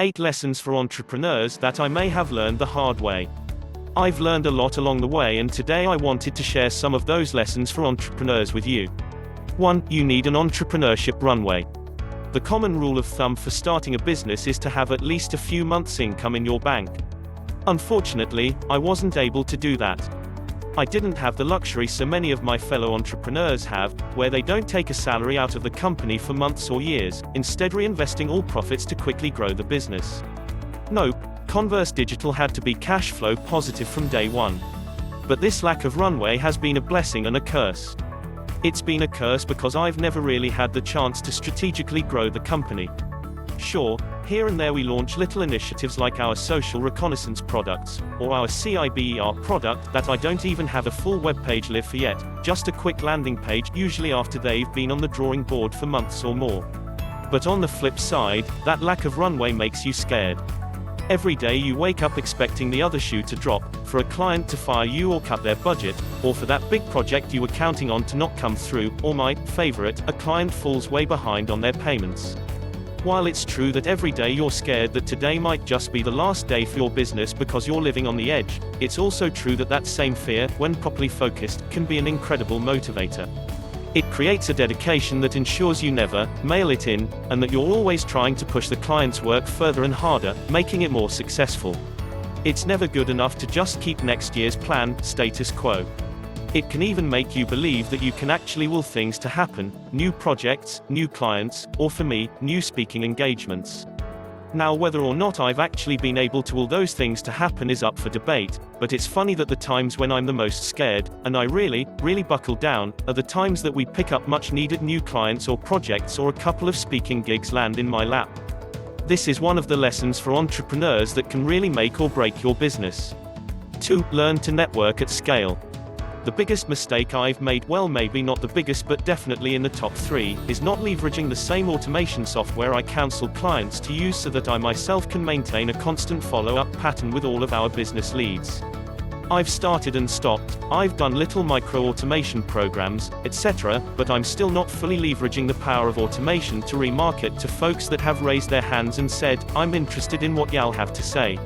8 lessons for entrepreneurs that I may have learned the hard way. I've learned a lot along the way, and today I wanted to share some of those lessons for entrepreneurs with you. 1. You need an entrepreneurship runway. The common rule of thumb for starting a business is to have at least a few months' income in your bank. Unfortunately, I wasn't able to do that. I didn't have the luxury so many of my fellow entrepreneurs have, where they don't take a salary out of the company for months or years, instead reinvesting all profits to quickly grow the business. Nope, Converse Digital had to be cash flow positive from day one. But this lack of runway has been a blessing and a curse. It's been a curse because I've never really had the chance to strategically grow the company. Sure, here and there we launch little initiatives like our social reconnaissance products, or our CIBER product that I don't even have a full web page live for yet, just a quick landing page, usually after they've been on the drawing board for months or more. But on the flip side, that lack of runway makes you scared. Every day you wake up expecting the other shoe to drop, for a client to fire you or cut their budget, or for that big project you were counting on to not come through, or my favorite, a client falls way behind on their payments. While it's true that every day you're scared that today might just be the last day for your business because you're living on the edge, it's also true that that same fear, when properly focused, can be an incredible motivator. It creates a dedication that ensures you never mail it in, and that you're always trying to push the client's work further and harder, making it more successful. It's never good enough to just keep next year's plan status quo. It can even make you believe that you can actually will things to happen, new projects, new clients, or for me, new speaking engagements. Now, whether or not I've actually been able to will those things to happen is up for debate, but it's funny that the times when I'm the most scared, and I really buckle down, are the times that we pick up much needed new clients or projects, or a couple of speaking gigs land in my lap. This is one of the lessons for entrepreneurs that can really make or break your business. 2. Learn to network at scale. The biggest mistake I've made, well, maybe not the biggest but definitely in the top 3, is not leveraging the same automation software I counsel clients to use so that I myself can maintain a constant follow-up pattern with all of our business leads. I've started and stopped, I've done little micro-automation programs, etc., but I'm still not fully leveraging the power of automation to remarket to folks that have raised their hands and said, I'm interested in what y'all have to say.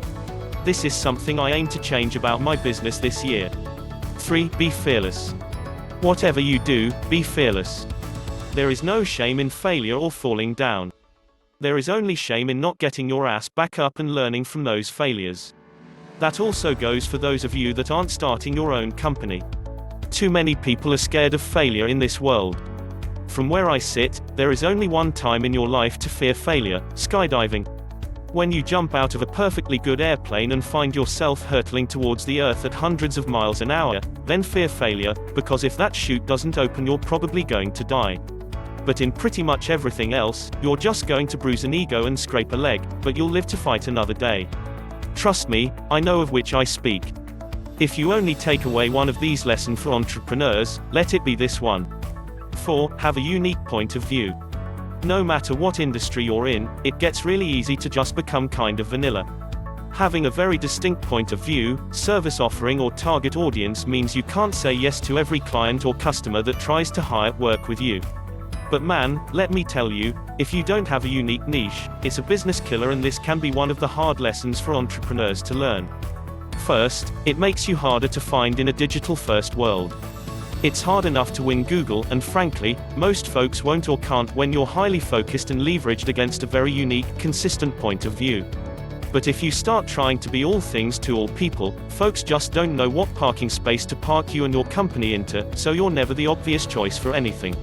This is something I aim to change about my business this year. 3. Be fearless. Whatever you do, be fearless. There is no shame in failure or falling down. There is only shame in not getting your ass back up and learning from those failures. That also goes for those of you that aren't starting your own company. Too many people are scared of failure in this world. From where I sit, there is only one time in your life to fear failure: skydiving. When you jump out of a perfectly good airplane and find yourself hurtling towards the earth at hundreds of miles an hour, then fear failure, because if that chute doesn't open you're probably going to die. But in pretty much everything else, you're just going to bruise an ego and scrape a leg, but you'll live to fight another day. Trust me, I know of which I speak. If you only take away one of these lessons for entrepreneurs, let it be this one. 4. Have a unique point of view. No matter what industry you're in, it gets really easy to just become kind of vanilla. Having a very distinct point of view, service offering or target audience means you can't say yes to every client or customer that tries to work with you. But man, let me tell you, if you don't have a unique niche, it's a business killer, and this can be one of the hard lessons for entrepreneurs to learn. First, it makes you harder to find in a digital-first world. It's hard enough to win Google, and frankly, most folks won't or can't when you're highly focused and leveraged against a very unique, consistent point of view. But if you start trying to be all things to all people, folks just don't know what parking space to park you and your company into, so you're never the obvious choice for anything.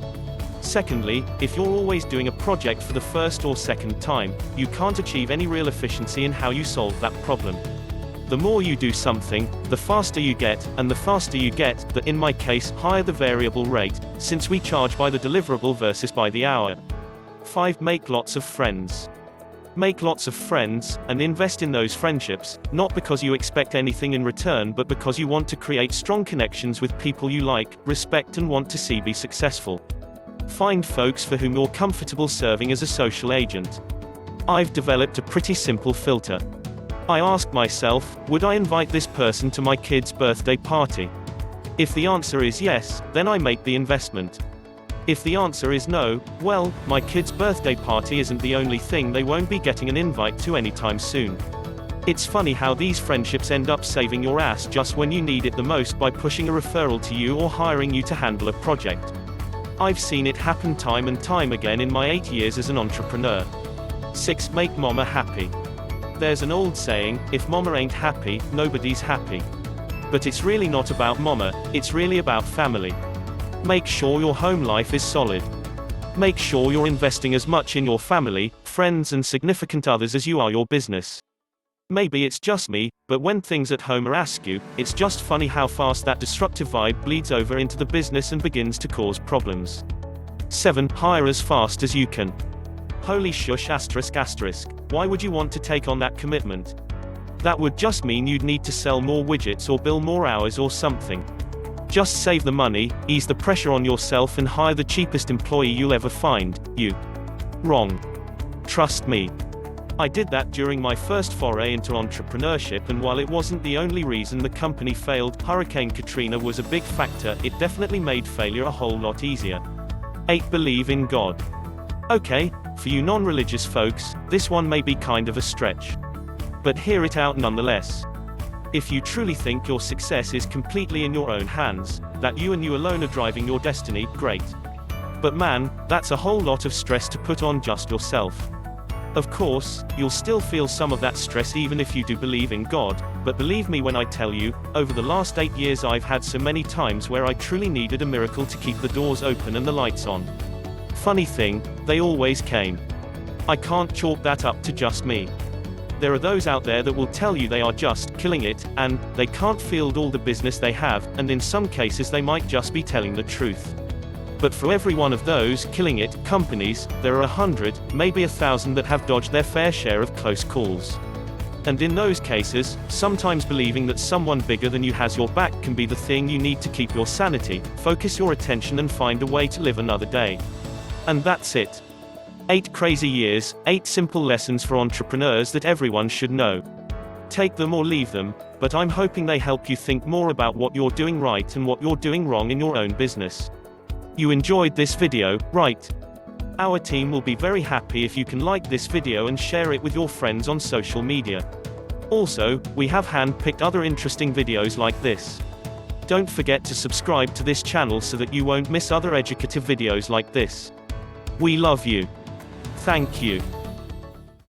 Secondly, if you're always doing a project for the first or second time, you can't achieve any real efficiency in how you solve that problem. The more you do something, the faster you get, and the faster you get, the, in my case, higher the variable rate, since we charge by the deliverable versus by the hour. 5. Make lots of friends. Make lots of friends, and invest in those friendships, not because you expect anything in return but because you want to create strong connections with people you like, respect and want to see be successful. Find folks for whom you're comfortable serving as a social agent. I've developed a pretty simple filter. I ask myself, would I invite this person to my kid's birthday party? If the answer is yes, then I make the investment. If the answer is no, well, my kid's birthday party isn't the only thing they won't be getting an invite to anytime soon. It's funny how these friendships end up saving your ass just when you need it the most by pushing a referral to you or hiring you to handle a project. I've seen it happen time and time again in my 8 years as an entrepreneur. 6. Make mama happy. There's an old saying, if mama ain't happy, nobody's happy. But it's really not about mama, it's really about family. Make sure your home life is solid. Make sure you're investing as much in your family, friends and significant others as you are your business. Maybe it's just me, but when things at home are askew, it's just funny how fast that destructive vibe bleeds over into the business and begins to cause problems. 7. Hire as fast as you can. Holy shush ***. Why would you want to take on that commitment? That would just mean you'd need to sell more widgets or bill more hours or something. Just save the money, ease the pressure on yourself and hire the cheapest employee you'll ever find. You. Wrong. Trust me. I did that during my first foray into entrepreneurship, and while it wasn't the only reason the company failed, Hurricane Katrina was a big factor. It definitely made failure a whole lot easier. 8. Believe in God. Okay, for you non-religious folks, this one may be kind of a stretch. But hear it out nonetheless. If you truly think your success is completely in your own hands, that you and you alone are driving your destiny, great. But man, that's a whole lot of stress to put on just yourself. Of course, you'll still feel some of that stress even if you do believe in God, but believe me when I tell you, over the last 8 years I've had so many times where I truly needed a miracle to keep the doors open and the lights on. Funny thing, they always came. I can't chalk that up to just me. There are those out there that will tell you they are just killing it, and they can't field all the business they have, and in some cases they might just be telling the truth. But for every one of those killing it companies, there are 100, maybe 1,000 that have dodged their fair share of close calls. And in those cases, sometimes believing that someone bigger than you has your back can be the thing you need to keep your sanity, focus your attention and find a way to live another day. And that's it. 8 crazy years, 8 simple lessons for entrepreneurs that everyone should know. Take them or leave them, but I'm hoping they help you think more about what you're doing right and what you're doing wrong in your own business. You enjoyed this video, right? Our team will be very happy if you can like this video and share it with your friends on social media. Also, we have hand-picked other interesting videos like this. Don't forget to subscribe to this channel so that you won't miss other educative videos like this. We love you. Thank you.